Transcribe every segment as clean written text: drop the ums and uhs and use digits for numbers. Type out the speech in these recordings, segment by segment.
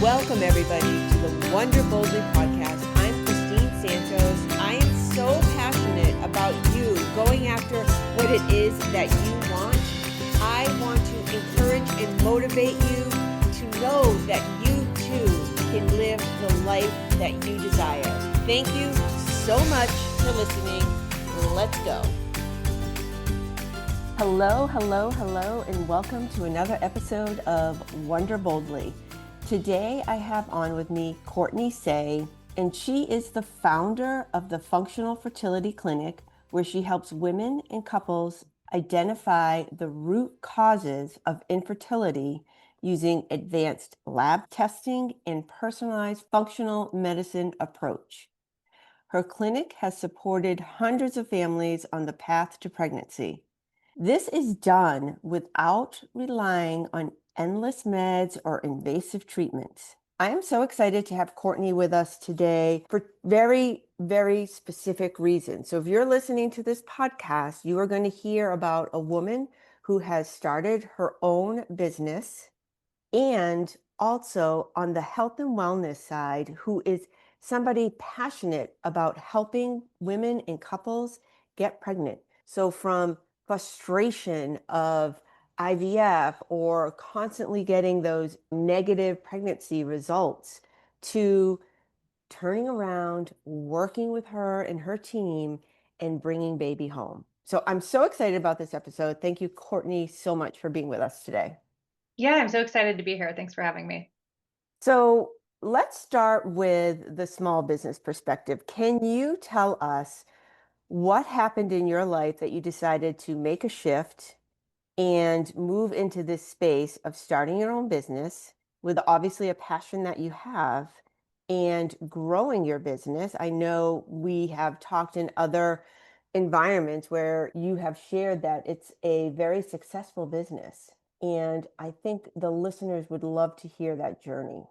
Welcome, everybody, to the Wonder Boldly podcast. I'm Christine Santos. I am so passionate about you going after what it is that you want. I want to encourage and motivate you to know that you too can live the life that you desire. Thank you so much for listening. Let's go. Hello, hello, hello, and welcome to another episode of Wonder Boldly. Today I have on with me Courtney Saye, and she is the founder of the Functional Fertility Clinic, where she helps women and couples identify the root causes of infertility using advanced lab testing and personalized functional medicine approach. Her clinic has supported hundreds of families on the path to pregnancy. This is done without relying on endless meds or invasive treatments. I am so excited to have Courtney with us today for very, very specific reasons. So if you're listening to this podcast, you are going to hear about a woman who has started her own business, and also on the health and wellness side, who is somebody passionate about helping women and couples get pregnant. So from frustration of IVF or constantly getting those negative pregnancy results to turning around, working with her and her team and bringing baby home. So I'm so excited about this episode. Thank you, Courtney, so much for being with us today. Yeah, I'm so excited to be here. Thanks for having me. So let's start with the small business perspective. Can you tell us what happened in your life that you decided to make a shift and move into this space of starting your own business with obviously a passion that you have and growing your business? I know we have talked in other environments where you have shared that it's a very successful business. And I think the listeners would love to hear that journey.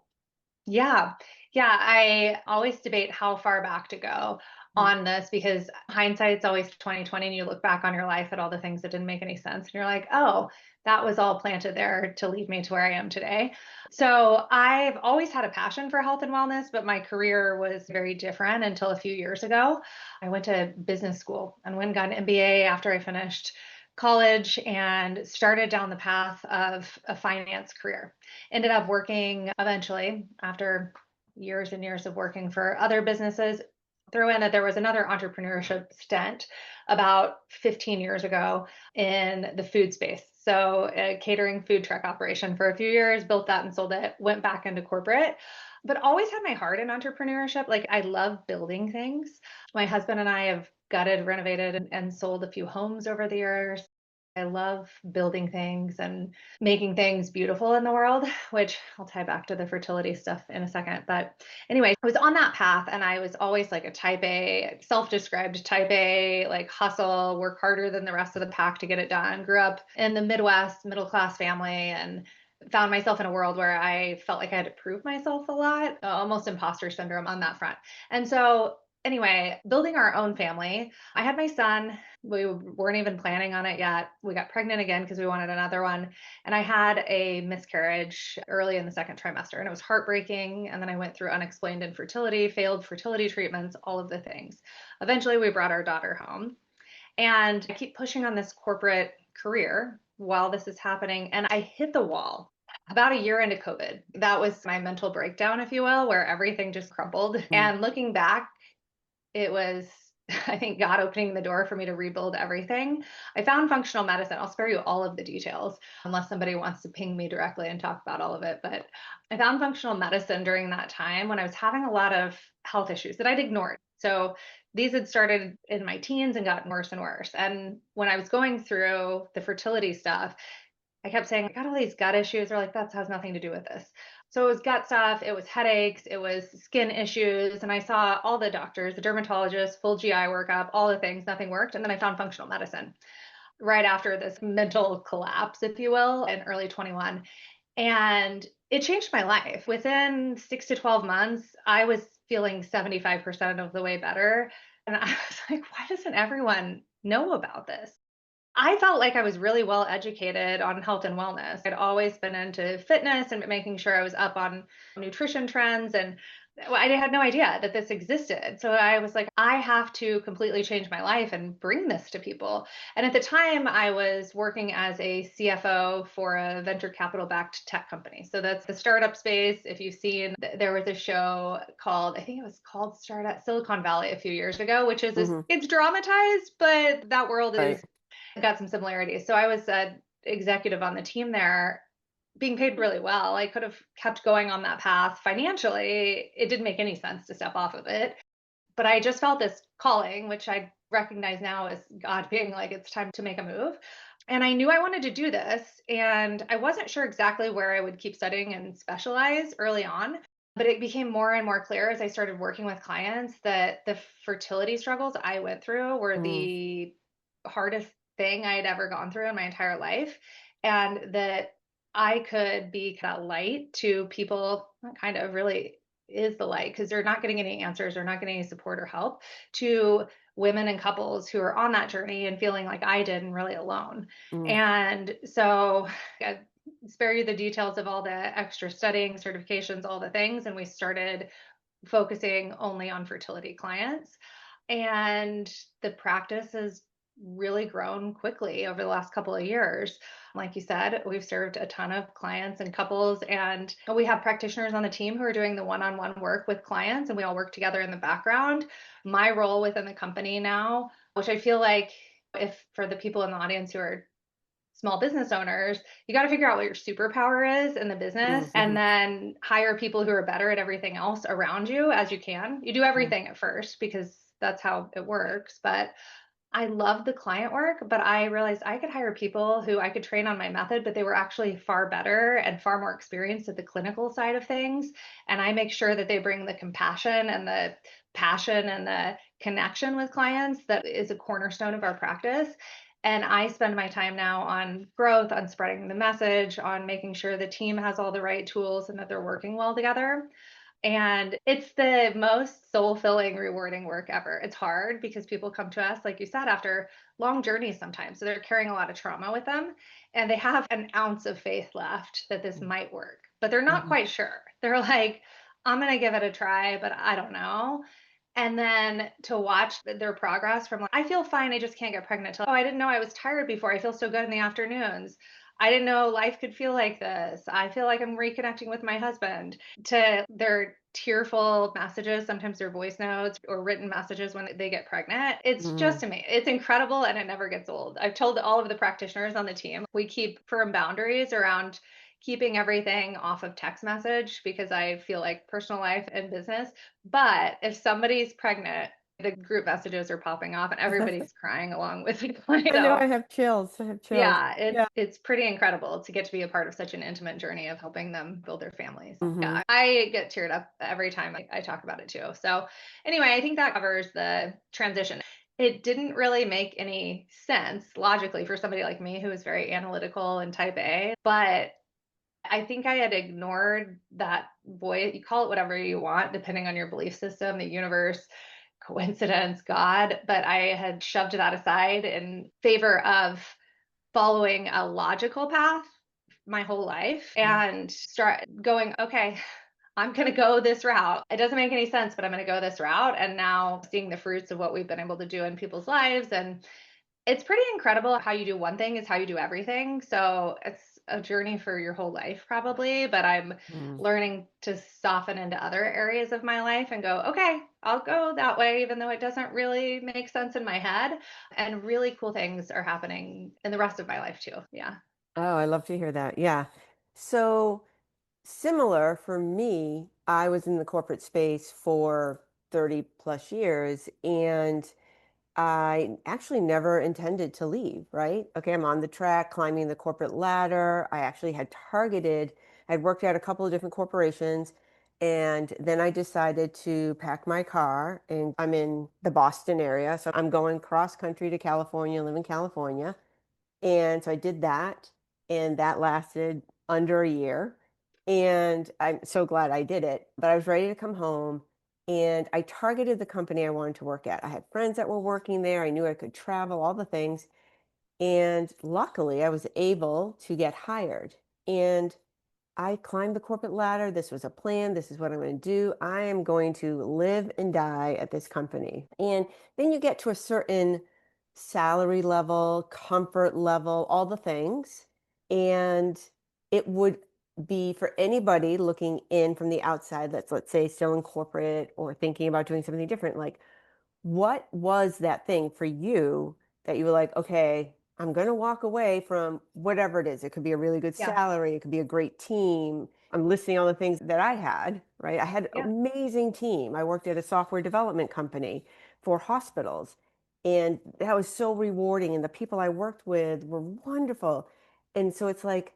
Yeah. Yeah, I always debate how far back to go on this because hindsight's always 2020 and you look back on your life at all the things that didn't make any sense and you're like, "Oh, that was all planted there to lead me to where I am today." So, I've always had a passion for health and wellness, but my career was very different until a few years ago. I went to business school and went and got an MBA after I finished college and started down the path of a finance career. Ended up working eventually after years and years of working for other businesses. Throw in that there was another entrepreneurship stint about 15 years ago in the food space. So, a catering food truck operation for a few years, built that and sold it, went back into corporate, but always had my heart in entrepreneurship. Like, I love building things. My husband and I have gutted, renovated, and sold a few homes over the years. I love building things and making things beautiful in the world, which I'll tie back to the fertility stuff in a second. But anyway, I was on that path and I was always like a type A, self-described type A, like hustle, work harder than the rest of the pack to get it done. Grew up in the Midwest, middle class family, and found myself in a world where I felt like I had to prove myself a lot, almost imposter syndrome on that front. And so anyway, building our own family, I had my son. We weren't even planning on it yet. We got pregnant again because we wanted another one. And I had a miscarriage early in the second trimester, and it was heartbreaking. And then I went through unexplained infertility, failed fertility treatments, all of the things. Eventually, we brought our daughter home. And I keep pushing on this corporate career while this is happening. And I hit the wall about a year into COVID. That was my mental breakdown, if you will, where everything just crumbled. And looking back, it was, I think, God opening the door for me to rebuild everything. I found functional medicine. I'll spare you all of the details unless somebody wants to ping me directly and talk about all of it. But I found functional medicine during that time when I was having a lot of health issues that I'd ignored. So these had started in my teens and gotten worse and worse. And when I was going through the fertility stuff, I kept saying, I got all these gut issues. They're like, that has nothing to do with this. So it was gut stuff, it was headaches, it was skin issues. And I saw all the doctors, the dermatologist, full GI workup, all the things, nothing worked. And then I found functional medicine right after this mental collapse, if you will, in early 21. And it changed my life. Within 6 to 12 months, I was feeling 75% of the way better. And I was like, why doesn't everyone know about this? I felt like I was really well educated on health and wellness. I'd always been into fitness and making sure I was up on nutrition trends. And I had no idea that this existed. So I was like, I have to completely change my life and bring this to people. And at the time, I was working as a CFO for a venture capital backed tech company. So that's the startup space. If you've seen, there was a show called, I think it was called Startup Silicon Valley a few years ago, which is, Hmm. it's dramatized, but that world is Right. got some similarities. So I was an executive on the team there, being paid really well. I could have kept going on that path financially. It didn't make any sense to step off of it. But I just felt this calling, which I recognize now as God being like, it's time to make a move. And I knew I wanted to do this. And I wasn't sure exactly where I would keep studying and specialize early on. But it became more and more clear as I started working with clients that the fertility struggles I went through were Mm, the hardest thing I had ever gone through in my entire life. And that I could be that light to people, kind of really is the light because they're not getting any answers, they're not getting any support or help to women and couples who are on that journey and feeling like I did and really alone. mm, And so I spare you the details of all the extra studying, certifications, all the things. And we started focusing only on fertility clients. And the practice has really grown quickly over the last couple of years. Like you said, we've served a ton of clients and couples, and we have practitioners on the team who are doing the one on one work with clients, and we all work together in the background. My role within the company now, which I feel like if for the people in the audience who are small business owners, you got to figure out what your superpower is in the business and mm, then hire people who are better at everything else around you as you can. You do mm, everything at first because that's how it works. But I love the client work, but I realized I could hire people who I could train on my method, but they were actually far better and far more experienced at the clinical side of things. And I make sure that they bring the compassion and the passion and the connection with clients that is a cornerstone of our practice. And I spend my time now on growth, on spreading the message, on making sure the team has all the right tools and that they're working well together. And it's the most soul filling, rewarding work ever. It's hard because people come to us, like you said, after long journeys sometimes. So they're carrying a lot of trauma with them and they have an ounce of faith left that this mm, might work, but they're not mhm, quite sure. They're like, I'm going to give it a try, but I don't know. And then to watch their progress from like, I feel fine, I just can't get pregnant till, oh, I didn't know I was tired before. I feel so good in the afternoons. I didn't know life could feel like this. I feel like I'm reconnecting with my husband to their tearful messages. Sometimes they're voice notes or written messages when they get pregnant. It's mm. just amazing. It's incredible and it never gets old. I've told all of the practitioners on the team, we keep firm boundaries around keeping everything off of text message because I feel like personal life and business. But if somebody's pregnant, the group messages are popping off and everybody's crying along with me. I know, So I have chills. I have chills. yeah, Yeah. it's pretty incredible to get to be a part of such an intimate journey of helping them build their families. Hmm. Yeah, I get teared up every time I talk about it too. So anyway, I think that covers the transition. It didn't really make any sense logically for somebody like me who is very analytical and type A, but I think I had ignored that voice. You call it whatever you want, depending on your belief system, the universe, coincidence, God, but I had shoved that aside in favor of following a logical path my whole life and start going, okay, I'm going to go this route. It doesn't make any sense, but I'm going to go this route. And now seeing the fruits of what we've been able to do in people's lives. And it's pretty incredible how you do one thing is how you do everything. So it's a journey for your whole life, probably. But I'm Mm. learning to soften into other areas of my life and go, okay, I'll go that way, even though it doesn't really make sense in my head. And really cool things are happening in the rest of my life, too. Yeah. Oh, I love to hear that. Yeah. So similar for me, I was in the corporate space for 30 plus years, and I actually never intended to leave, right? Okay, I'm on the track, climbing the corporate ladder. I actually had targeted, I'd worked at a couple of different corporations, and then I decided to pack my car, and I'm in the Boston area. So I'm going cross country to California, live in California. And so I did that, and that lasted under a year. And I'm so glad I did it. But I was ready to come home, and I targeted the company I wanted to work at. I had friends that were working there. I knew I could travel, all the things. And luckily, I was able to get hired. And I climbed the corporate ladder. This was a plan. This is what I'm going to do. I am going to live and die at this company. And then you get to a certain salary level, comfort level, all the things. And it would be for anybody looking in from the outside that's, let's say, still in corporate or thinking about doing something different, like, what was that thing for you that you were like, okay, I'm going to walk away from whatever it is. It could be a really good Yeah. salary. It could be a great team. I'm listing all the things that I had, right? I had an Yeah. amazing team. I worked at a software development company for hospitals, and that was so rewarding. And the people I worked with were wonderful. And so it's like,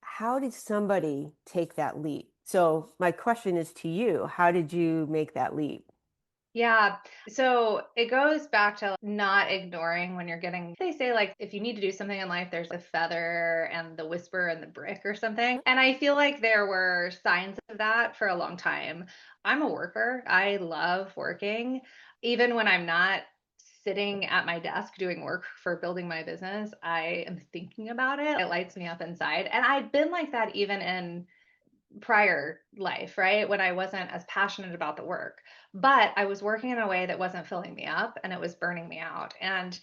how did somebody take that leap? So my question is to you, how did you make that leap? Yeah. So it goes back to not ignoring when you're getting, they say, like, if you need to do something in life, there's a feather and the whisper and the brick or something. And I feel like there were signs of that for a long time. I'm a worker. I love working. Even when I'm not sitting at my desk doing work for building my business, I am thinking about it. It lights me up inside. And I've been like that even in prior life, right? When I wasn't as passionate about the work, but I was working in a way that wasn't filling me up and it was burning me out. And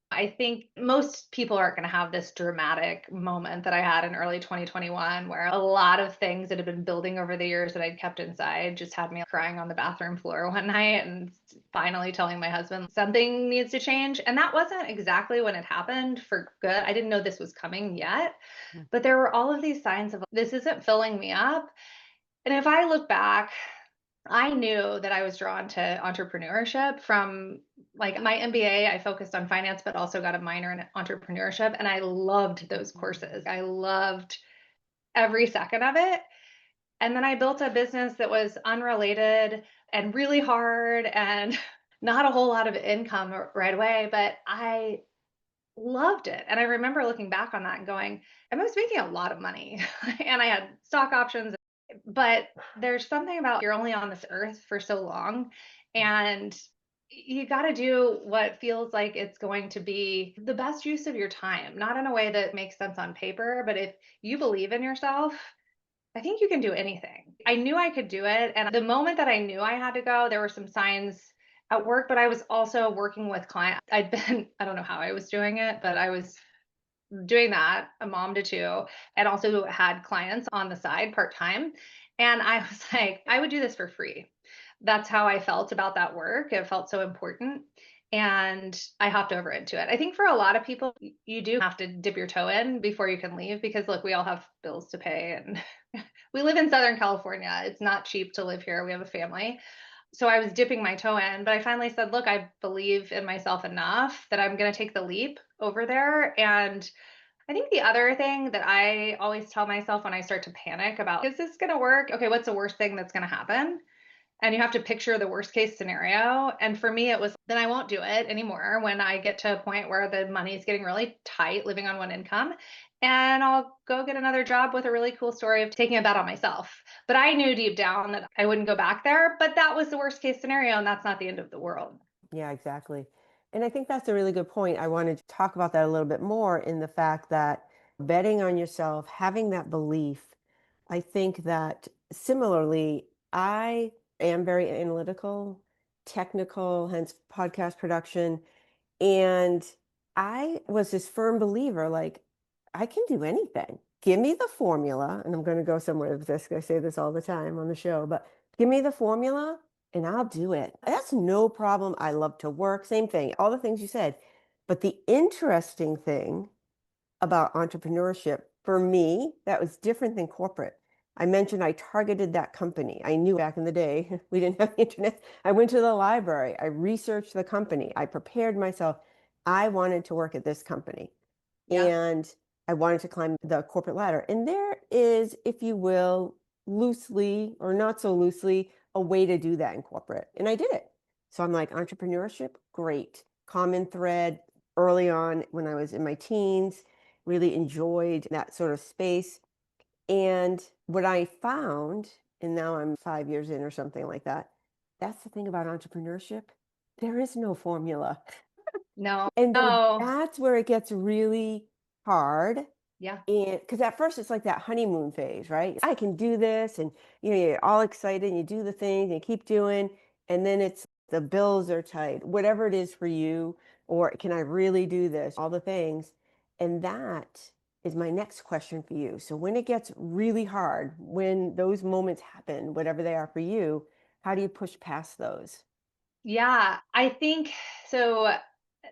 I think most people aren't going to have this dramatic moment that I had in early 2021, where a lot of things that had been building over the years that I'd kept inside just had me crying on the bathroom floor one night and finally telling my husband something needs to change. And that wasn't exactly when it happened for good. I didn't know this was coming yet, but there were all of these signs of this isn't filling me up. And if I look back, I knew that I was drawn to entrepreneurship from like my MBA. I focused on finance, but also got a minor in entrepreneurship. And I loved those courses. I loved every second of it. And then I built a business that was unrelated and really hard and not a whole lot of income right away, but I loved it. And I remember looking back on that and going, I was making a lot of money and I had stock options, but there's something about you're only on this earth for so long and you got to do what feels like it's going to be the best use of your time, not in a way that makes sense on paper, but if you believe in yourself, I think you can do anything. I knew I could do it. And the moment that I knew I had to go, there were some signs at work, but I was also working with clients. I'd been, I don't know how I was doing it, but I was doing that, a mom to two, and also had clients on the side part time. And I was like, I would do this for free. That's how I felt about that work. It felt so important. And I hopped over into it. I think for a lot of people, you do have to dip your toe in before you can leave because, look, we all have bills to pay and we live in Southern California. It's not cheap to live here. We have a family. So I was dipping my toe in, but I finally said, look, I believe in myself enough that I'm going to take the leap over there. And I think the other thing that I always tell myself when I start to panic about, is this going to work? Okay, what's the worst thing that's going to happen? And you have to picture the worst case scenario. And for me, it was then I won't do it anymore when I get to a point where the money is getting really tight living on one income. And I'll go get another job with a really cool story of taking a bet on myself. But I knew deep down that I wouldn't go back there. But that was the worst case scenario. And that's not the end of the world. Yeah, exactly. And I think that's a really good point. I wanted to talk about that a little bit more in the fact that betting on yourself, having that belief, I think that similarly, I am very analytical, technical, hence podcast production. And I was this firm believer, like, I can do anything. Give me the formula. And I'm going to go somewhere with this. I say this all the time on the show, but give me the formula and I'll do it. That's no problem. I love to work. Same thing, all the things you said. But the interesting thing about entrepreneurship, for me, that was different than corporate. I mentioned I targeted that company. I knew back in the day, we didn't have the internet. I went to the library. I researched the company. I prepared myself. I wanted to work at this company Yeah. and I wanted to climb the corporate ladder. And there is, if you will, loosely or not so loosely, a way to do that in corporate. And I did it. So I'm like, entrepreneurship, great. Common thread early on when I was in my teens, really enjoyed that sort of space. And what I found, and now I'm 5 years in or something like that, that's the thing about entrepreneurship. There is no formula. No, And then no. that's where it gets really hard. Yeah. And because at first it's like that honeymoon phase, right? I can do this, and you're all excited, and you do the things, and you keep doing, and then it's the bills are tight, whatever it is for you, or can I really do this? All the things. And that is my next question for you. So when it gets really hard, when those moments happen, whatever they are for you, how do you push past those? Yeah, I think so.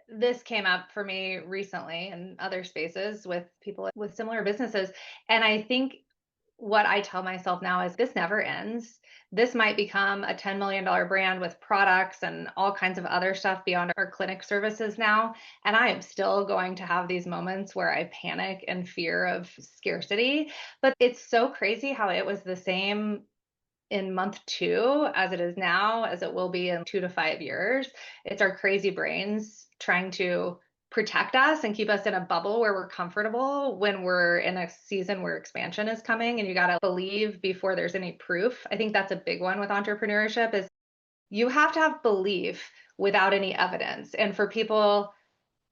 This came up for me recently in other spaces with people with similar businesses. And I think what I tell myself now is this never ends. This might become a $10 million brand with products and all kinds of other stuff beyond our clinic services now. And I am still going to have these moments where I panic and fear of scarcity. But it's so crazy how it was the same in month two as it is now, as it will be in 2 to 5 years. It's our crazy brains trying to protect us and keep us in a bubble where we're comfortable when we're in a season where expansion is coming, and you got to believe before there's any proof. I think that's a big one with entrepreneurship is you have to have belief without any evidence. And for people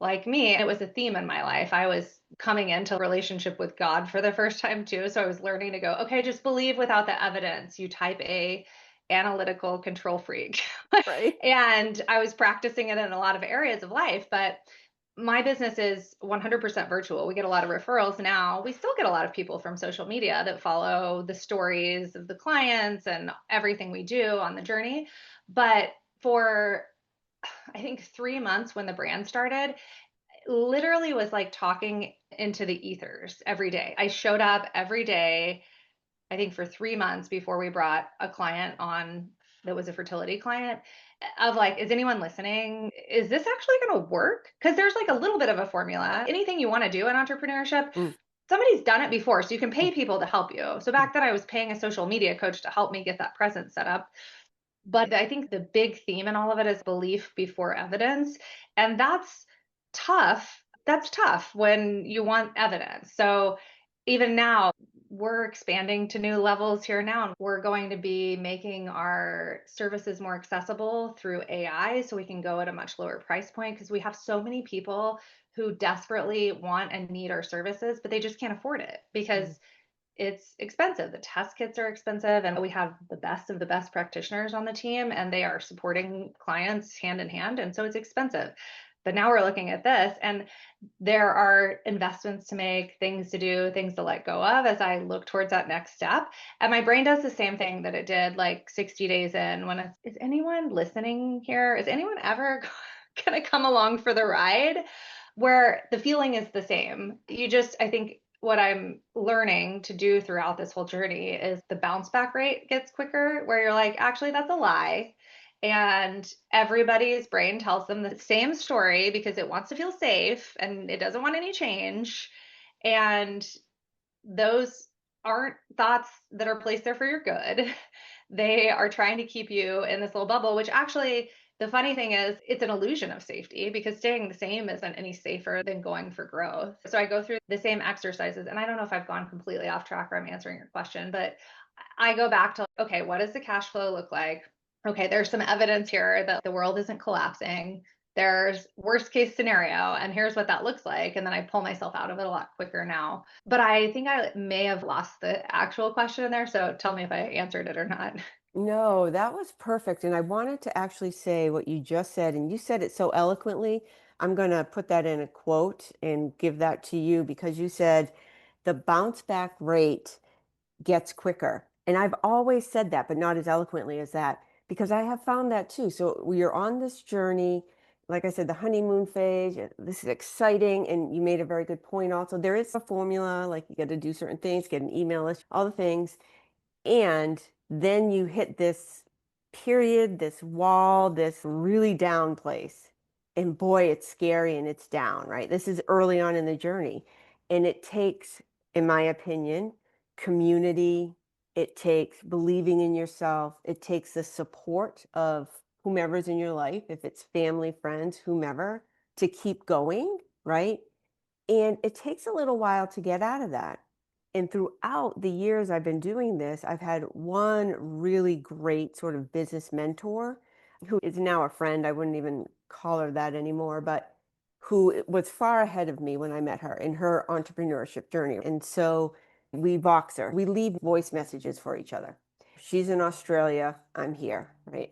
like me, it was a theme in my life. I was coming into a relationship with God for the first time too. So I was learning to go, okay, just believe without the evidence. You type A, analytical control freak. Right. And I was practicing it in a lot of areas of life, but my business is 100% virtual. We get a lot of referrals now. We still get a lot of people from social media that follow the stories of the clients and everything we do on the journey. But for I think 3 months when the brand started, literally was like talking into the ethers every day. I showed up every day, I think for 3 months before we brought a client on that was a fertility client of like, is anyone listening? Is this actually going to work? Because there's like a little bit of a formula. Anything you want to do in entrepreneurship, Mm, somebody's done it before. So you can pay mm, people to help you. So mm. back then I was paying a social media coach to help me get that presence set up. But I think the big theme in all of it is belief before evidence. And that's tough. That's tough when you want evidence. So even now, we're expanding to new levels here now. And we're going to be making our services more accessible through AI so we can go at a much lower price point because we have so many people who desperately want and need our services, but they just can't afford it Mm. because it's expensive. The test kits are expensive, and we have the best of the best practitioners on the team, and they are supporting clients hand in hand. And so it's expensive. But now we're looking at this, and there are investments to make, things to do, things to let go of as I look towards that next step. And my brain does the same thing that it did like 60 days in when it's, is anyone listening here? Is anyone ever going to come along for the ride? Where the feeling is the same. You just, I think what I'm learning to do throughout this whole journey is the bounce back rate gets quicker, where you're like, actually, that's a lie. And everybody's brain tells them the same story because it wants to feel safe and it doesn't want any change. And those aren't thoughts that are placed there for your good. They are trying to keep you in this little bubble, which actually, the funny thing is, it's an illusion of safety because staying the same isn't any safer than going for growth. So I go through the same exercises, and I don't know if I've gone completely off track or I'm answering your question, but I go back to, okay, what does the cash flow look like? Okay, there's some evidence here that the world isn't collapsing. There's worst case scenario, and here's what that looks like. And then I pull myself out of it a lot quicker now. But I think I may have lost the actual question in there. So tell me if I answered it or not. No, that was perfect. And I wanted to actually say what you just said, and you said it so eloquently. I'm going to put that in a quote and give that to you because you said the bounce back rate gets quicker. And I've always said that, but not as eloquently as that, because I have found that too. So we are on this journey, like I said, the honeymoon phase. This is exciting. And you made a very good point also. There is a formula, like you got to do certain things, get an email list, all the things. And then you hit this period, this wall, this really down place. And boy, it's scary and it's down, right? This is early on in the journey. And it takes, in my opinion, community. It takes believing in yourself. It takes the support of whomever's in your life, if it's family, friends, whomever, to keep going, right? And it takes a little while to get out of that. And throughout the years I've been doing this, I've had one really great sort of business mentor who is now a friend. I wouldn't even call her that anymore, but who was far ahead of me when I met her in her entrepreneurship journey. And so we Voxer, we leave voice messages for each other. She's in Australia, I'm here, right?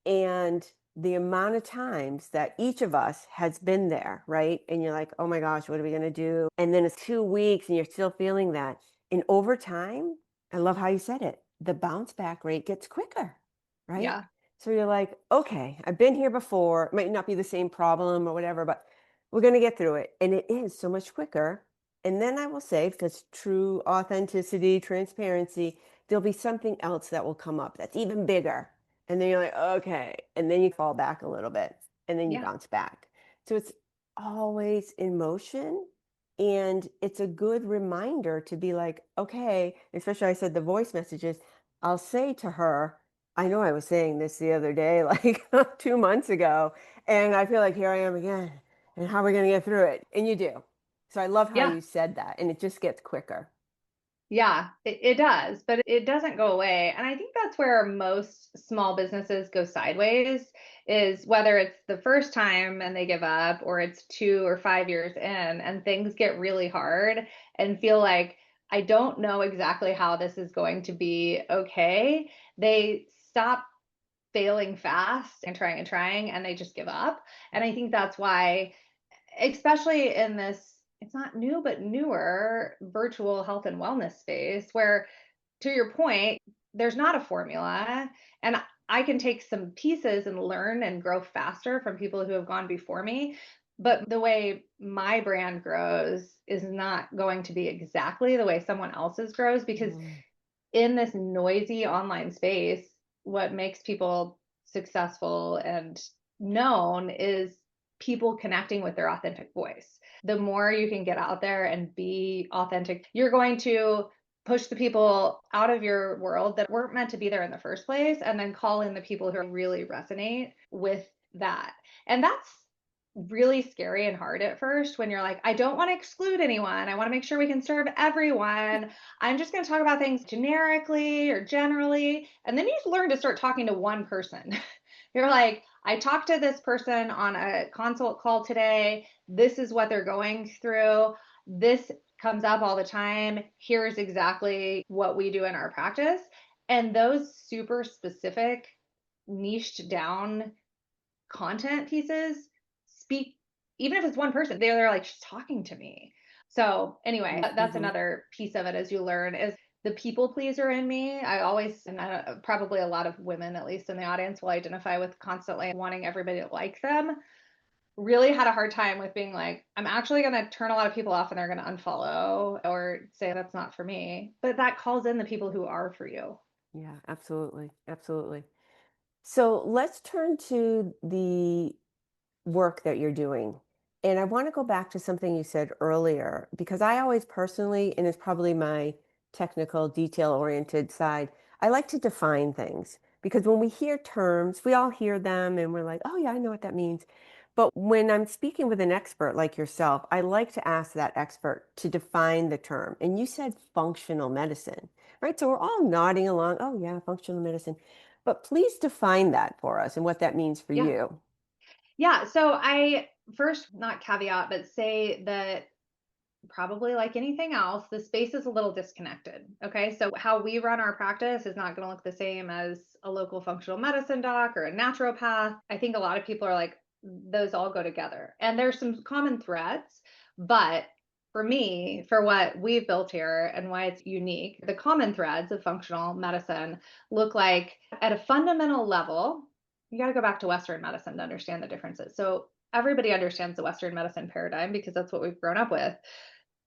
And the amount of times that each of us has been there, right? And you're like, oh my gosh, what are we going to do? And then it's 2 weeks and you're still feeling that. And over time, I love how you said it, the bounce back rate gets quicker, right? Yeah. So you're like, okay, I've been here before. It might not be the same problem or whatever, but we're going to get through it. And it is so much quicker. And then I will say, because true authenticity, transparency, there'll be something else that will come up that's even bigger. And then you're like, okay. And then you fall back a little bit and then you Yeah. bounce back. So it's always in motion. And it's a good reminder to be like, okay, especially I said the voice messages, I'll say to her, I know I was saying this the other day, like 2 months ago, and I feel like here I am again. And how are we going to get through it? And you do. So I love how Yeah. you said that. And it just gets quicker. Yeah, it does, but it doesn't go away. And I think that's where most small businesses go sideways, is whether it's the first time and they give up, or it's 2 or 5 years in and things get really hard and feel like, I don't know exactly how this is going to be okay. They stop failing fast and trying, and they just give up. And I think that's why, especially in this, it's not new, but newer virtual health and wellness space, where, to your point, there's not a formula. And I can take some pieces and learn and grow faster from people who have gone before me. But the way my brand grows is not going to be exactly the way someone else's grows, because Mm. in this noisy online space, what makes people successful and known is people connecting with their authentic voice. The more you can get out there and be authentic, you're going to push the people out of your world that weren't meant to be there in the first place, and then call in the people who really resonate with that. And that's really scary and hard at first, when you're like, I don't want to exclude anyone. I want to make sure we can serve everyone. I'm just going to talk about things generically or generally. And then you learn to start talking to one person. You're like, I talked to this person on a consult call today. This is what they're going through. This comes up all the time. Here's exactly what we do in our practice. And those super specific, niched down content pieces speak, even if it's one person, they're like, she's talking to me. So anyway, that's Mm-hmm. another piece of it, as you learn, is the people pleaser in me. I always, and probably a lot of women, at least in the audience, will identify with constantly wanting everybody to like them. Really had a hard time with being like, I'm actually going to turn a lot of people off and they're going to unfollow or say that's not for me. But that calls in the people who are for you. Yeah, absolutely. Absolutely. So let's turn to the work that you're doing. And I want to go back to something you said earlier, because I always personally, and it's probably my technical, detail-oriented side, I like to define things because when we hear terms, we all hear them and we're like, oh, yeah, I know what that means. But when I'm speaking with an expert like yourself, I like to ask that expert to define the term. And you said functional medicine, right? So we're all nodding along, oh, yeah, functional medicine. But please define that for us and what that means for Yeah. you. Yeah. So I first, not caveat, but say that probably like anything else, the space is a little disconnected. Okay. So how we run our practice is not going to look the same as a local functional medicine doc or a naturopath. I think a lot of people are like, those all go together. And there's some common threads, but for me, for what we've built here and why it's unique, the common threads of functional medicine look like, at a fundamental level, you got to go back to Western medicine to understand the differences. So everybody understands the Western medicine paradigm because that's what we've grown up with.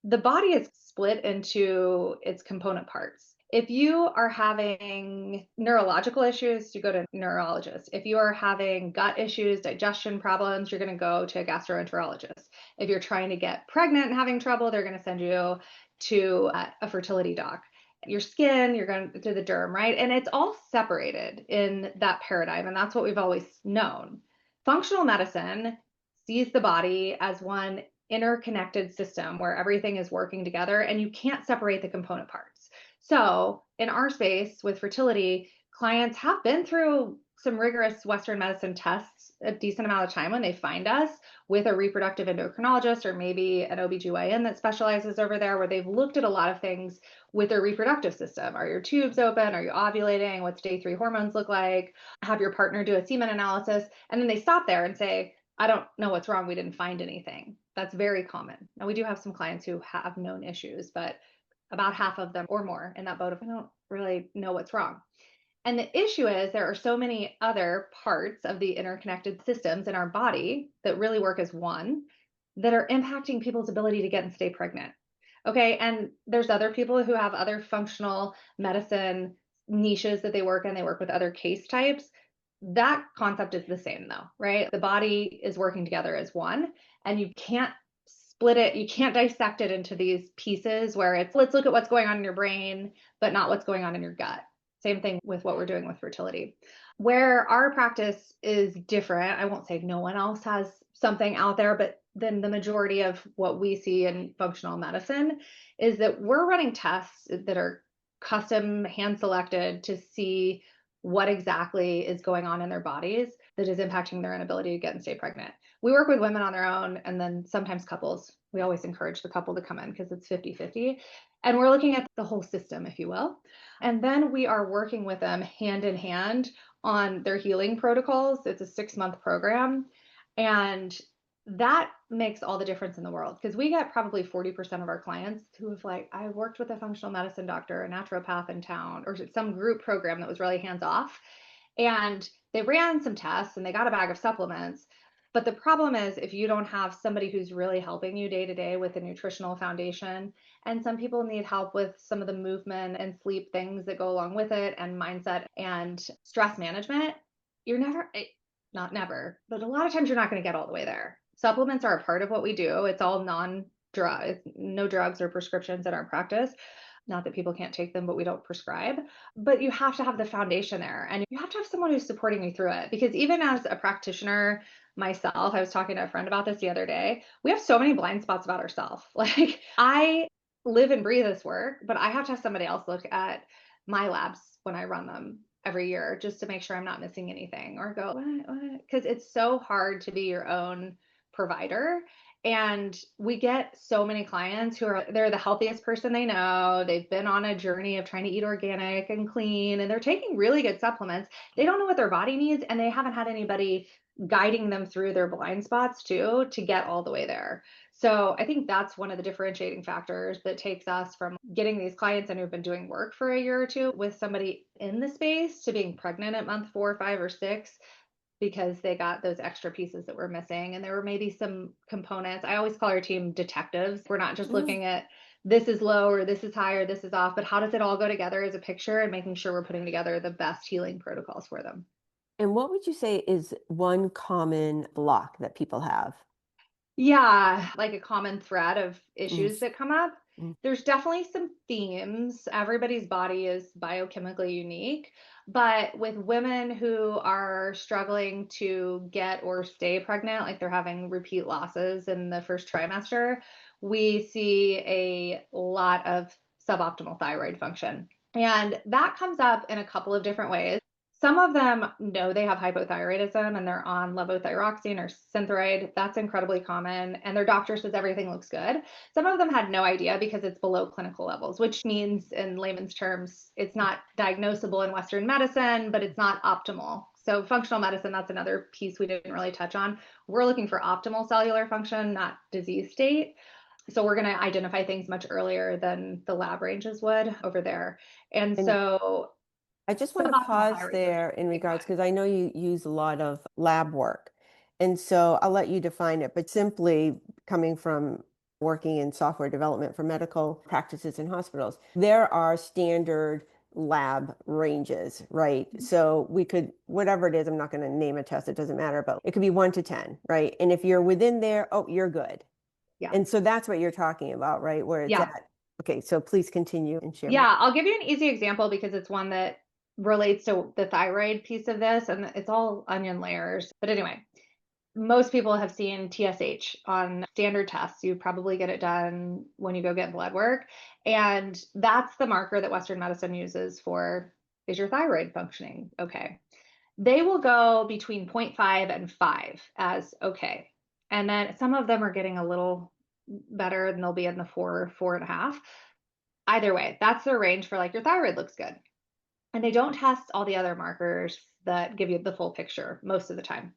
The body is split into its component parts. If you are having neurological issues, you go to a neurologist. If you are having gut issues, digestion problems, you're going to go to a gastroenterologist. If you're trying to get pregnant and having trouble, they're going to send you to a fertility doc. Your skin, you're going to the derm, right? And it's all separated in that paradigm. And that's what we've always known. Functional medicine sees the body as one interconnected system where everything is working together and you can't separate the component parts. So in our space with fertility, clients have been through some rigorous Western medicine tests a decent amount of time when they find us with a reproductive endocrinologist or maybe an OBGYN that specializes over there, where they've looked at a lot of things with their reproductive system. Are your tubes open? Are you ovulating? What's day 3 hormones look like? Have your partner do a semen analysis. And then they stop there and say, I don't know what's wrong. We didn't find anything. That's very common. Now, we do have some clients who have known issues, but about half of them or more in that boat of, I don't really know what's wrong. And the issue is there are so many other parts of the interconnected systems in our body that really work as one that are impacting people's ability to get and stay pregnant. Okay. And there's other people who have other functional medicine niches that they work in. They work with other case types. That concept is the same though, right? The body is working together as one, and you can't split it. You can't dissect it into these pieces where it's, let's look at what's going on in your brain, but not what's going on in your gut. Same thing with what we're doing with fertility. Where our practice is different, I won't say no one else has something out there, but then the majority of what we see in functional medicine is that we're running tests that are custom hand selected to see what exactly is going on in their bodies that is impacting their inability to get and stay pregnant. We work with women on their own and then sometimes couples. We always encourage the couple to come in because it's 50-50. And we're looking at the whole system, if you will. And then we are working with them hand in hand on their healing protocols. It's a 6-month program. And that makes all the difference in the world, because we get probably 40% of our clients who have like, I worked with a functional medicine doctor, a naturopath in town, or some group program that was really hands off. And they ran some tests and they got a bag of supplements. But the problem is, if you don't have somebody who's really helping you day to day with a nutritional foundation, and some people need help with some of the movement and sleep things that go along with it, and mindset and stress management, you're never, not never, but a lot of times you're not going to get all the way there. Supplements are a part of what we do. It's all non-drug, no drugs or prescriptions in our practice. Not that people can't take them, but we don't prescribe. But you have to have the foundation there, and you have to have someone who's supporting you through it. Because even as a practitioner myself, I was talking to a friend about this the other day. We have so many blind spots about ourselves. Like, I live and breathe this work, but I have to have somebody else look at my labs when I run them every year just to make sure I'm not missing anything, or go, what? Because it's so hard to be your own provider. And we get so many clients who they're the healthiest person they know. They've been on a journey of trying to eat organic and clean, and they're taking really good supplements. They don't know what their body needs, and they haven't had anybody guiding them through their blind spots too, to get all the way there. So I think that's one of the differentiating factors that takes us from getting these clients in who've been doing work for a year or two with somebody in the space to being pregnant at month 4, 5, or 6, because they got those extra pieces that were missing. And there were maybe some components. I always call our team detectives. We're not just looking at this is low or this is high or this is off, but how does it all go together as a picture, and making sure we're putting together the best healing protocols for them. And what would you say is one common block that people have? Yeah, like a common thread of Mm, issues that come up. mm. There's definitely some themes. Everybody's body is biochemically unique, but with women who are struggling to get or stay pregnant, like they're having repeat losses in the first trimester, we see a lot of suboptimal thyroid function. And that comes up in a couple of different ways. Some of them know they have hypothyroidism and they're on levothyroxine or Synthroid. That's incredibly common. And their doctor says everything looks good. Some of them had no idea because it's below clinical levels, which means in layman's terms, it's not diagnosable in Western medicine, but it's not optimal. So functional medicine, that's another piece we didn't really touch on. We're looking for optimal cellular function, not disease state. So we're going to identify things much earlier than the lab ranges would over there. And And so I just want to suboptimal pause thyroid function there in is a big regards, one. because I know you use a lot of lab work. And so I'll let you define it, but simply coming from working in software development for medical practices in hospitals, there are standard lab ranges, right? So we could, whatever it is, I'm not going to name a test, it doesn't matter, but it could be 1 to 10, right? And if you're within there, oh, you're good. Yeah. And so that's what you're talking about, right? Where it's Yeah. at. Okay, so please continue and share more. Yeah. I'll give you an easy example because it's one that relates to the thyroid piece of this, and it's all onion layers. But anyway, most people have seen TSH on standard tests. You probably get it done when you go get blood work. And that's the marker that Western medicine uses for, is your thyroid functioning okay? they will go between zero point 0.5 and 5 as okay. And then some of them are getting a little better and they'll be in the 4.5. Either way, that's their range for like your thyroid looks good. And they don't test all the other markers that give you the full picture most of the time.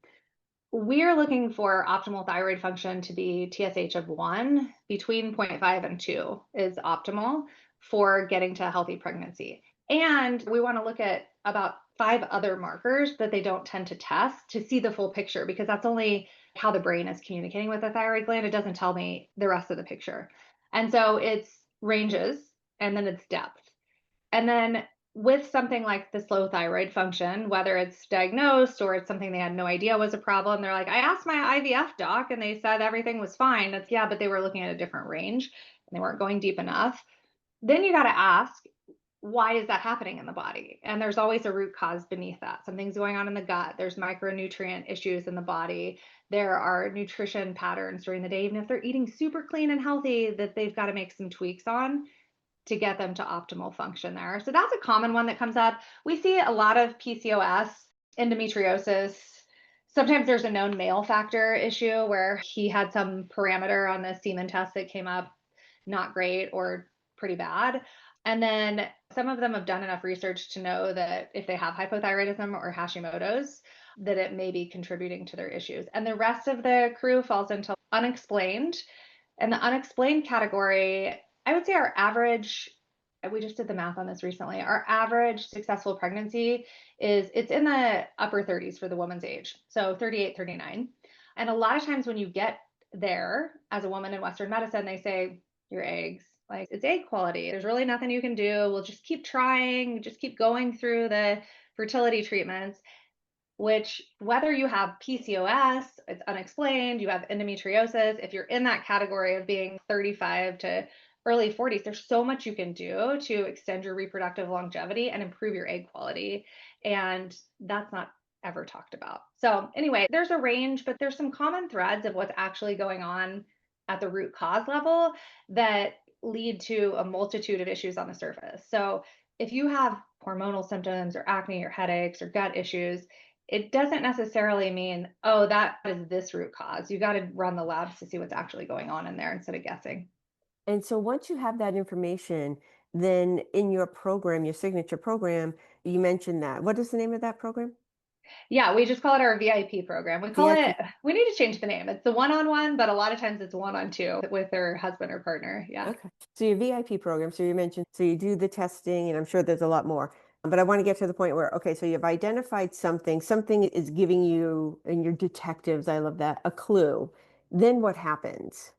We're looking for optimal thyroid function to be TSH of 1, between 0.5 and 2 is optimal for getting to a healthy pregnancy. And we want to look at about 5 other markers that they don't tend to test to see the full picture, because that's only how the brain is communicating with the thyroid gland. It doesn't tell me the rest of the picture. And so it's ranges and then it's depth. And then with something like the slow thyroid function, whether it's diagnosed or it's something they had no idea was a problem, they're like, I asked my IVF doc and they said everything was fine. It's, yeah, but they were looking at a different range and they weren't going deep enough. Then you got to ask, why is that happening in the body? And there's always a root cause beneath that. Something's going on in the gut. There's micronutrient issues in the body. There are nutrition patterns during the day, even if they're eating super clean and healthy, that they've got to make some tweaks on to get them to optimal function there. So that's a common one that comes up. We see a lot of PCOS, endometriosis. Sometimes there's a known male factor issue where he had some parameter on the semen test that came up not great or pretty bad. And then some of them have done enough research to know that if they have hypothyroidism or Hashimoto's, that it may be contributing to their issues. And the rest of the crew falls into unexplained. And the unexplained category, I would say our average, we just did the math on this recently, our average successful pregnancy it's in the upper 30s for the woman's age. So 38, 39. And a lot of times when you get there as a woman in Western medicine, they say, your eggs, like it's egg quality. There's really nothing you can do. We'll just keep trying, just keep going through the fertility treatments, which whether you have PCOS, it's unexplained, you have endometriosis, if you're in that category of being 35 to early 40s, there's so much you can do to extend your reproductive longevity and improve your egg quality. And that's not ever talked about. So anyway, there's a range, but there's some common threads of what's actually going on at the root cause level that lead to a multitude of issues on the surface. So if you have hormonal symptoms or acne or headaches or gut issues, it doesn't necessarily mean, oh, that is this root cause. You got to run the labs to see what's actually going on in there instead of guessing. And so once you have that information, then in your program, your signature program, you mentioned that. What is the name of that program? Yeah, we just call it our VIP program. VIP. We need to change the name. It's the one-on-one, but a lot of times it's one-on-two with their husband or partner. Yeah. Okay. So your VIP program, so you mentioned, so you do the testing, and I'm sure there's a lot more. But I want to get to the point where, okay, so you've identified something, something is giving you, and your detectives, I love that, a clue. Then what happens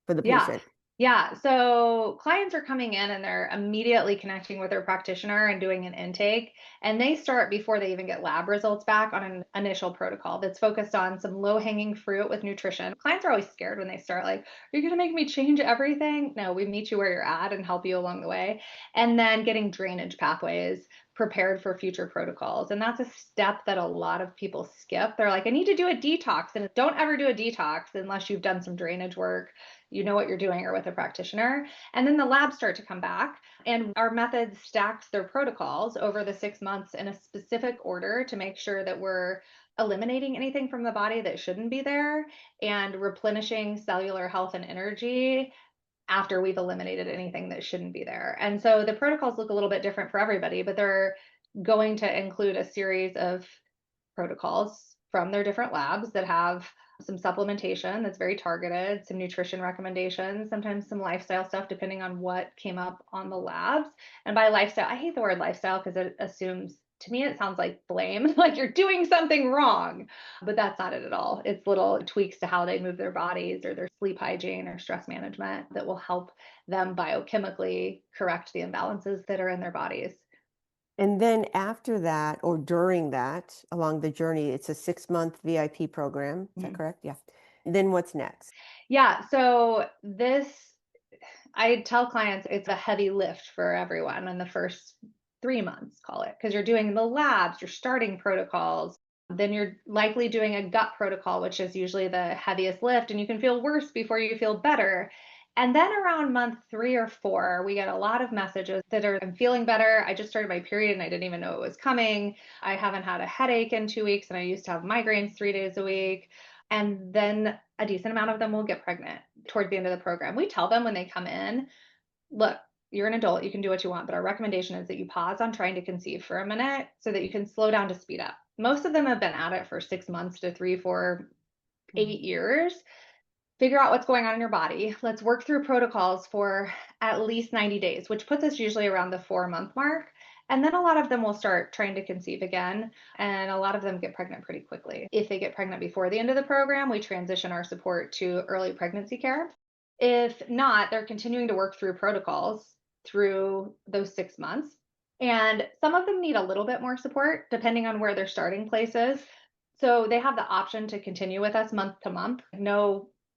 for the Yeah. patient? Yeah. So clients are coming in and they're immediately connecting with their practitioner and doing an intake. And they start before they even get lab results back on an initial protocol that's focused on some low hanging fruit with nutrition. Clients are always scared when they start, like, are you going to make me change everything? No, we meet you where you're at and help you along the way. And then getting drainage pathways prepared for future protocols. And that's a step that a lot of people skip. They're like, I need to do a detox. And don't ever do a detox unless you've done some drainage work, you know what you're doing, or with a practitioner. And then the labs start to come back, and our methods stacked their protocols over the 6 months in a specific order to make sure that we're eliminating anything from the body that shouldn't be there and replenishing cellular health and energy after we've eliminated anything that shouldn't be there. And so the protocols look a little bit different for everybody, but they're going to include a series of protocols from their different labs that have some supplementation that's very targeted, some nutrition recommendations, sometimes some lifestyle stuff, depending on what came up on the labs. And by lifestyle, I hate the word lifestyle because it assumes, to me, it sounds like blame, like you're doing something wrong, but that's not it at all. It's little tweaks to how they move their bodies or their sleep hygiene or stress management that will help them biochemically correct the imbalances that are in their bodies. And then after that, or during that, along the journey, it's a 6-month VIP program. Is that correct? Yeah. Then what's next? Yeah. So I tell clients it's a heavy lift for everyone in the first 3 months, call it, because you're doing the labs, you're starting protocols. Then you're likely doing a gut protocol, which is usually the heaviest lift, and you can feel worse before you feel better. And then around month 3 or 4, we get a lot of messages that are, I'm feeling better. I just started my period and I didn't even know it was coming. I haven't had a headache in 2 weeks and I used to have migraines 3 days a week. And then a decent amount of them will get pregnant towards the end of the program. We tell them when they come in, look, you're an adult, you can do what you want, but our recommendation is that you pause on trying to conceive for a minute so that you can slow down to speed up. Most of them have been at it for 6 months to 3, 4, Mhm. 8 years. Figure out what's going on in your body. Let's work through protocols for at least 90 days, which puts us usually around the 4 month mark. And then a lot of them will start trying to conceive again. And a lot of them get pregnant pretty quickly. If they get pregnant before the end of the program, we transition our support to early pregnancy care. If not, they're continuing to work through protocols through those 6 months. And some of them need a little bit more support depending on where their starting place is. So they have the option to continue with us month to month.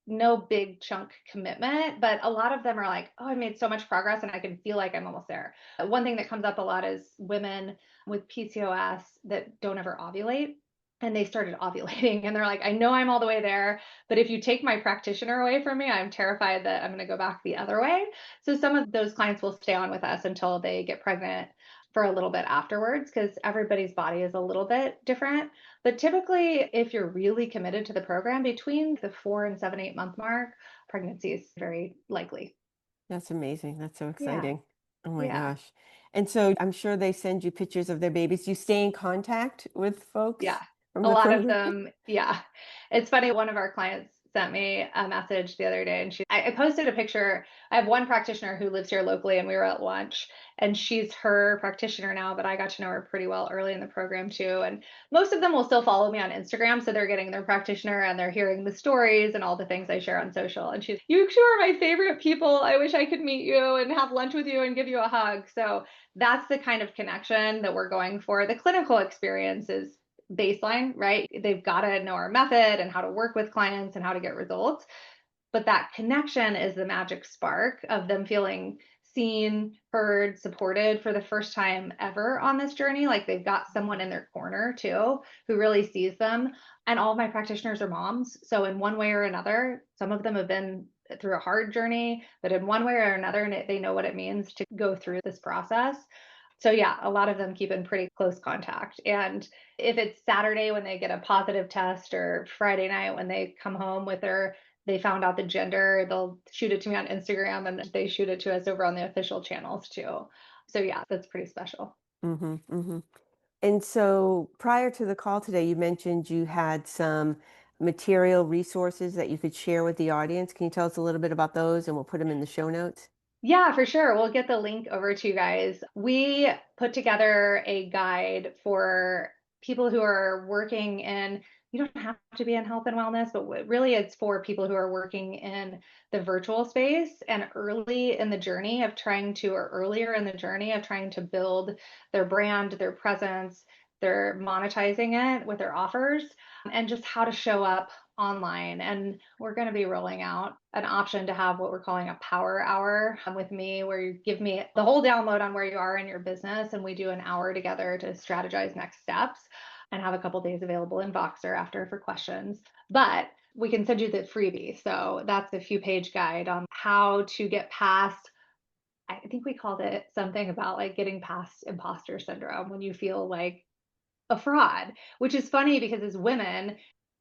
No big chunk commitment, but a lot of them are like, oh, I made so much progress and I can feel like I'm almost there. One thing that comes up a lot is women with PCOS that don't ever ovulate. And they started ovulating and they're like, I know I'm all the way there, but if you take my practitioner away from me, I'm terrified that I'm going to go back the other way. So some of those clients will stay on with us until they get pregnant for a little bit afterwards because everybody's body is a little bit different. But typically, if you're really committed to the program, between the 4 and 7, 8 month mark, pregnancy is very likely. That's amazing. That's so Yeah. exciting. Oh my Yeah. gosh. And so I'm sure they send you pictures of their babies. Do you stay in contact with Yeah. folks from A the lot of program? them, yeah. It's funny, one of our clients sent me a message the other day and I posted a picture. I have one practitioner who lives here locally and we were at lunch and she's her practitioner now, but I got to know her pretty well early in the program too. And most of them will still follow me on Instagram. So they're getting their practitioner and they're hearing the stories and all the things I share on social. And she's, you two are my favorite people. I wish I could meet you and have lunch with you and give you a hug. So that's the kind of connection that we're going for. The clinical experience is baseline, right? They've got to know our method and how to work with clients and how to get results. But that connection is the magic spark of them feeling seen, heard, supported for the first time ever on this journey. Like they've got someone in their corner too who really sees them. And all of my practitioners are moms. So, in one way or another, some of them have been through a hard journey, but in one way or another, they know what it means to go through this process. So yeah, a lot of them keep in pretty close contact. And if it's Saturday when they get a positive test or Friday night when they come home with they found out the gender, they'll shoot it to me on Instagram and they shoot it to us over on the official channels too. So yeah, that's pretty special. Hmm. Hmm. And so prior to the call today, you mentioned you had some material resources that you could share with the audience. Can you tell us a little bit about those and we'll put them in the show notes? Yeah, for sure. We'll get the link over to you guys. We put together a guide for people who are working in, you don't have to be in health and wellness, but really it's for people who are working in the virtual space and early in the journey of trying to, or earlier in the journey of trying to build their brand, their presence, they're monetizing it with their offers, and just how to show up online. And we're going to be rolling out an option to have what we're calling a power hour with me, where you give me the whole download on where you are in your business. And we do an hour together to strategize next steps and have a couple days available in Voxer after for questions. But we can send you the freebie. So that's a few-page guide on how to get past. I think we called it something about like getting past imposter syndrome when you feel like a fraud, which is funny because as women,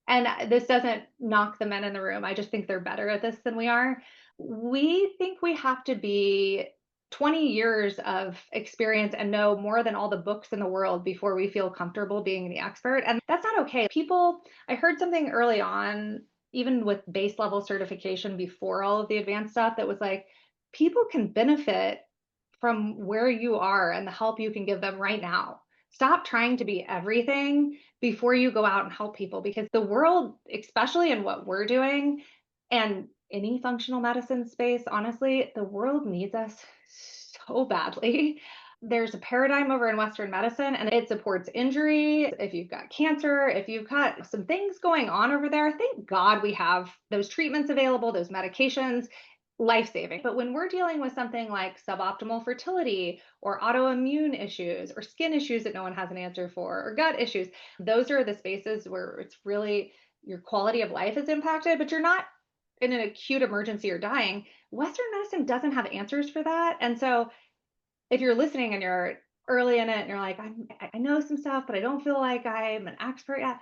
and this doesn't knock the men in the room, I just think they're better at this than we are. We think we have to be 20 years of experience and know more than all the books in the world before we feel comfortable being the expert. And that's not okay. People, I heard something early on, even with base level certification before all of the advanced stuff, that was like, people can benefit from where you are and the help you can give them right now. Stop trying to be everything before you go out and help people, because the world, especially in what we're doing and any functional medicine space, honestly, the world needs us so badly. There's a paradigm over in Western medicine and it supports injury. If you've got cancer, if you've got some things going on over there, thank God we have those treatments available, those medications, life-saving. But when we're dealing with something like suboptimal fertility or autoimmune issues or skin issues that no one has an answer for or gut issues, those are the spaces where it's really your quality of life is impacted, but you're not in an acute emergency or dying, Western medicine doesn't have answers for that. And so if you're listening and you're early in it and you're like, I know some stuff, but I don't feel like I'm an expert yet,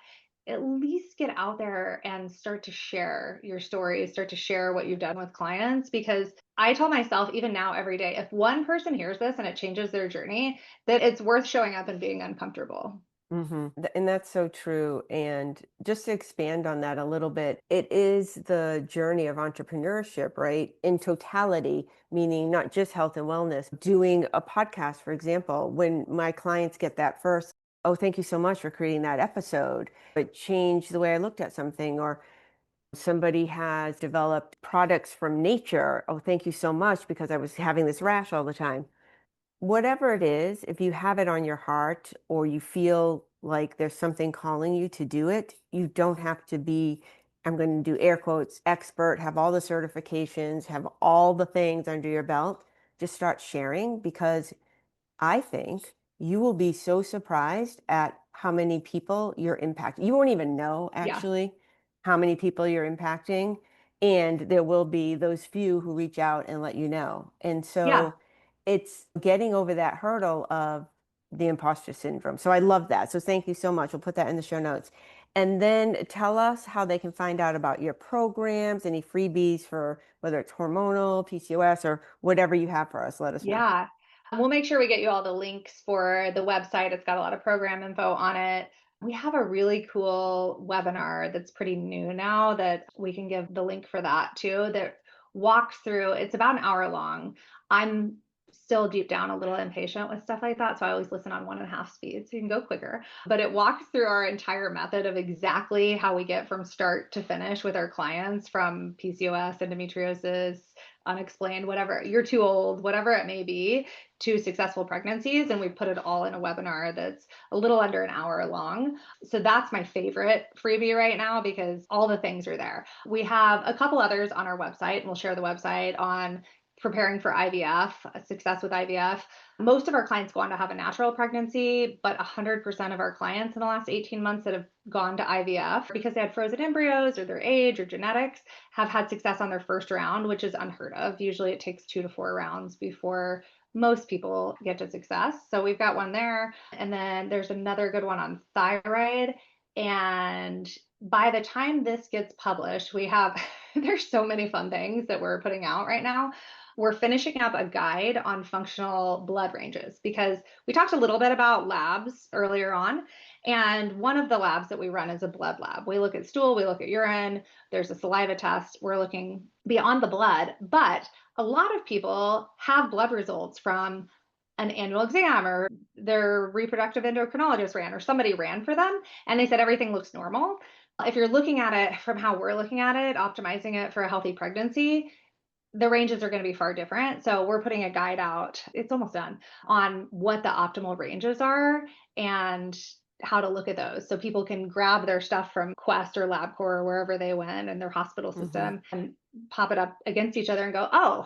at least get out there and start to share your stories, start to share what you've done with clients. Because I tell myself, even now, every day, if one person hears this and it changes their journey, that it's worth showing up and being uncomfortable. And that's so true. And just to expand on that a little bit, it is the journey of entrepreneurship, right? In totality, meaning not just health and wellness. Doing a podcast, for example, when my clients get that first, oh, thank you so much for creating that episode. It changed the way I looked at something, or somebody has developed products from nature. Oh, thank you so much because I was having this rash all the time. Whatever it is, if you have it on your heart or you feel like there's something calling you to do it, you don't have to be, I'm going to do air quotes, expert, have all the certifications, have all the things under your belt. Just start sharing, because I think you will be so surprised at how many people you're impacting. You won't even know Yeah. actually how many people you're impacting. And there will be those few who reach out and let you know. And Yeah. so it's getting over that hurdle of the imposter syndrome. So I love that. So thank you so much. We'll put that in the show notes. And then tell us how they can find out about your programs, any freebies for whether it's hormonal, PCOS, or whatever you have for us. Let us know. Yeah. We'll make sure we get you all the links for the website. It's got a lot of program info on it. We have a really cool webinar that's pretty new now that we can give the link for that too, that walks through, it's about an hour long. I'm still deep down a little impatient with stuff like that. So I always listen on 1.5 speed so you can go quicker. But it walks through our entire method of exactly how we get from start to finish with our clients, from PCOS, endometriosis, unexplained, whatever, you're too old, whatever it may be, to successful pregnancies. And we put it all in a webinar that's a little under an hour long. So that's my favorite freebie right now because all the things are there. We have a couple others on our website, and we'll share the website on preparing for IVF, success with IVF. Most of our clients go on to have a natural pregnancy, but 100% of our clients in the last 18 months that have gone to IVF because they had frozen embryos or their age or genetics have had success on their first round, which is unheard of. Usually it takes 2 to 4 rounds before most people get to success. So we've got one there. And then there's another good one on thyroid. And by the time this gets published, we have, there's so many fun things that we're putting out right now. We're finishing up a guide on functional blood ranges because we talked a little bit about labs earlier on. And one of the labs that we run is a blood lab. We look at stool, we look at urine, there's a saliva test. We're looking beyond the blood, but a lot of people have blood results from an annual exam or their reproductive endocrinologist ran or somebody ran for them and they said everything looks normal. If you're looking at it from how we're looking at it, optimizing it for a healthy pregnancy, the ranges are going to be far different. So we're putting a guide out, it's almost done, on what the optimal ranges are and how to look at those. So people can grab their stuff from Quest or LabCorp or wherever they went in their hospital system and pop it up against each other and go, oh,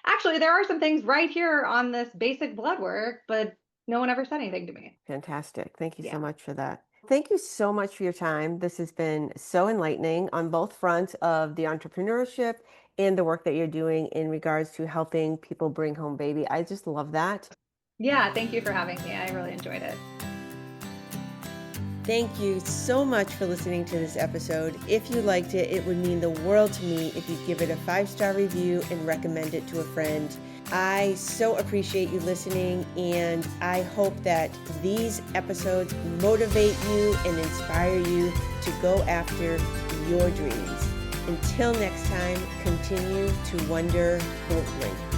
actually, there are some things right here on this basic blood work, but no one ever said anything to me. Fantastic. Thank you so Yeah. much for that. Thank you so much for your time. This has been so enlightening on both fronts of the entrepreneurship and the work that you're doing in regards to helping people bring home baby. I just love that. Yeah. Thank you for having me. I really enjoyed it. Thank you so much for listening to this episode. If you liked it, it would mean the world to me if you give it a 5-star review and recommend it to a friend. I so appreciate you listening, and I hope that these episodes motivate you and inspire you to go after your dreams. Until next time, continue to wonder boldly.